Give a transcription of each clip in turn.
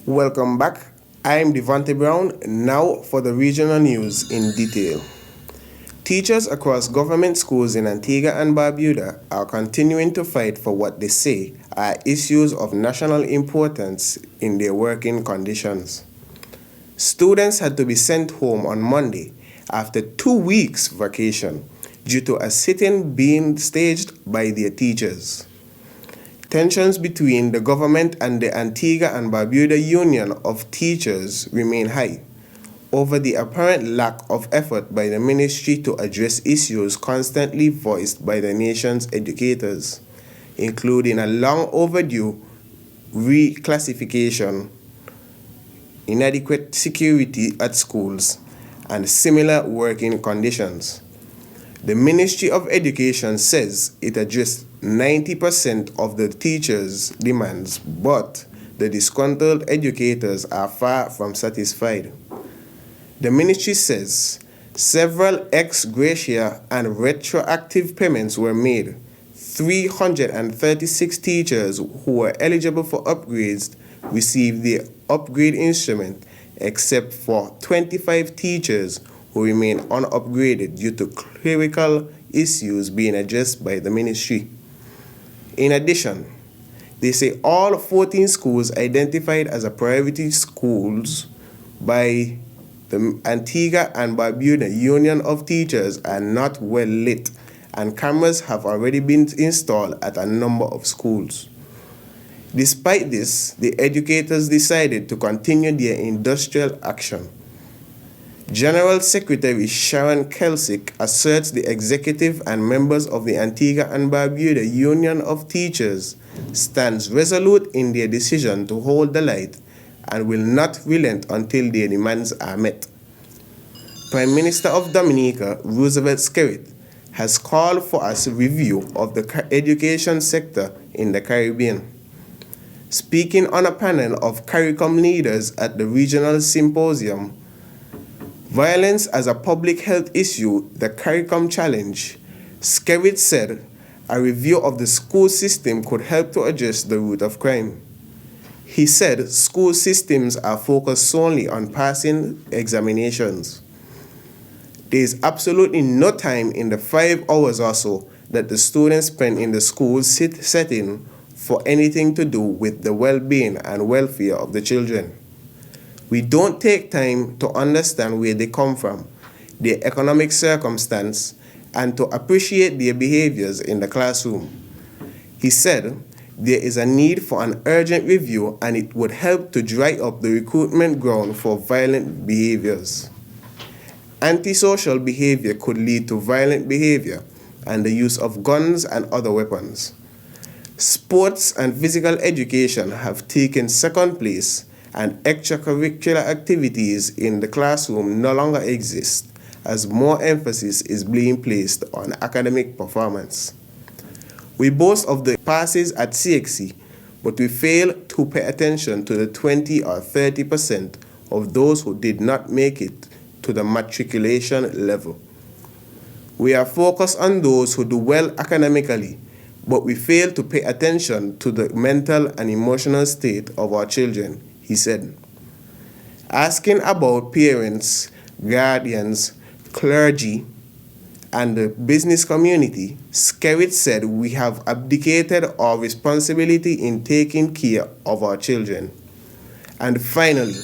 Welcome back. I'm Devonté Browne, now for the regional news in detail. Teachers across government schools in Antigua and Barbuda are continuing to fight for what they say are issues of national importance in their working conditions. Students had to be sent home on Monday after 2 weeks vacation due to a sit-in being staged by their teachers. Tensions between the government and the Antigua and Barbuda Union of Teachers remain high over the apparent lack of effort by the ministry to address issues constantly voiced by the nation's educators, including a long overdue reclassification, inadequate security at schools, and similar working conditions. The Ministry of Education says it addressed 90% of the teachers' demands, but the disgruntled educators are far from satisfied. The ministry says several ex gratia and retroactive payments were made. 336 teachers who were eligible for upgrades received the upgrade instrument, except for 25 teachers who remain unupgraded due to clerical issues being addressed by the ministry. In addition, they say all 14 schools identified as a priority schools by the Antigua and Barbuda Union of Teachers are not well lit, and cameras have already been installed at a number of schools. Despite this, the educators decided to continue their industrial action. General Secretary Sharon Kelsick asserts the executive and members of the Antigua and Barbuda Union of Teachers stands resolute in their decision to hold the light and will not relent until their demands are met. Prime Minister of Dominica, Roosevelt Skerrit, has called for a review of the education sector in the Caribbean. Speaking on a panel of CARICOM leaders at the regional symposium, Violence as a Public Health Issue, the CARICOM Challenge, Skerrit said a review of the school system could help to address the root of crime. He said school systems are focused solely on passing examinations. There is absolutely no time in the 5 hours or so that the students spend in the school setting for anything to do with the well-being and welfare of the children. We don't take time to understand where they come from, their economic circumstance, and to appreciate their behaviors in the classroom. He said there is a need for an urgent review, and it would help to dry up the recruitment ground for violent behaviors. Antisocial behavior could lead to violent behavior and the use of guns and other weapons. Sports and physical education have taken second place, and extracurricular activities in the classroom no longer exist, as more emphasis is being placed on academic performance. We boast of the passes at CXC, but we fail to pay attention to the 20 or 30% of those who did not make it to the matriculation level. We are focused on those who do well academically, but we fail to pay attention to the mental and emotional state of our children, he said. Asking about parents, guardians, clergy, and the business community, Skerrit said we have abdicated our responsibility in taking care of our children. And finally,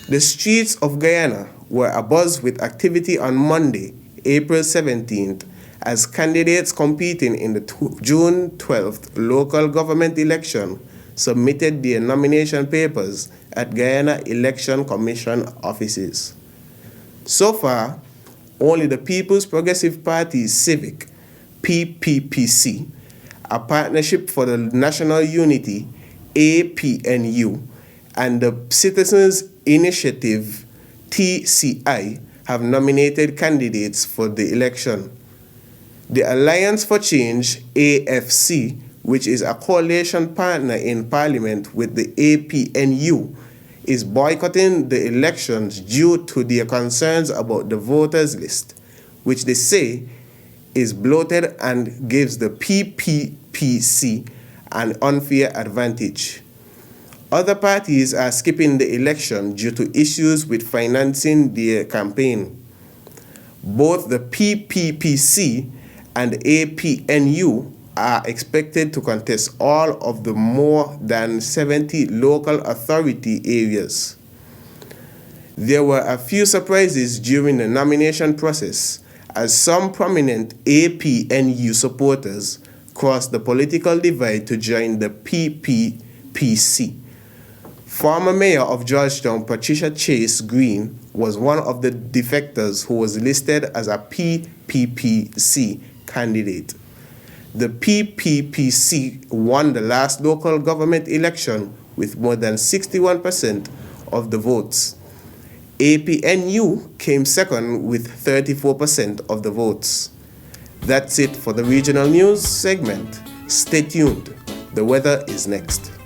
the streets of Guyana were abuzz with activity on Monday, April 17th, as candidates competing in the June 12th local government election submitted their nomination papers at Guyana Election Commission offices. So far, only the People's Progressive Party Civic, PPPC, a Partnership for the National Unity, APNU, and the Citizens Initiative, TCI, have nominated candidates for the election. The Alliance for Change, AFC, which is a coalition partner in Parliament with the APNU, is boycotting the elections due to their concerns about the voters list, which they say is bloated and gives the PPPC an unfair advantage. Other parties are skipping the election due to issues with financing their campaign. Both the PPPC and APNU are expected to contest all of the more than 70 local authority areas. There were a few surprises during the nomination process, as some prominent APNU supporters crossed the political divide to join the PPPC. Former Mayor of Georgetown, Patricia Chase Green, was one of the defectors who was listed as a PPPC candidate. The PPPC won the last local government election with more than 61% of the votes. APNU came second with 34% of the votes. That's it for the regional news segment. Stay tuned. The weather is next.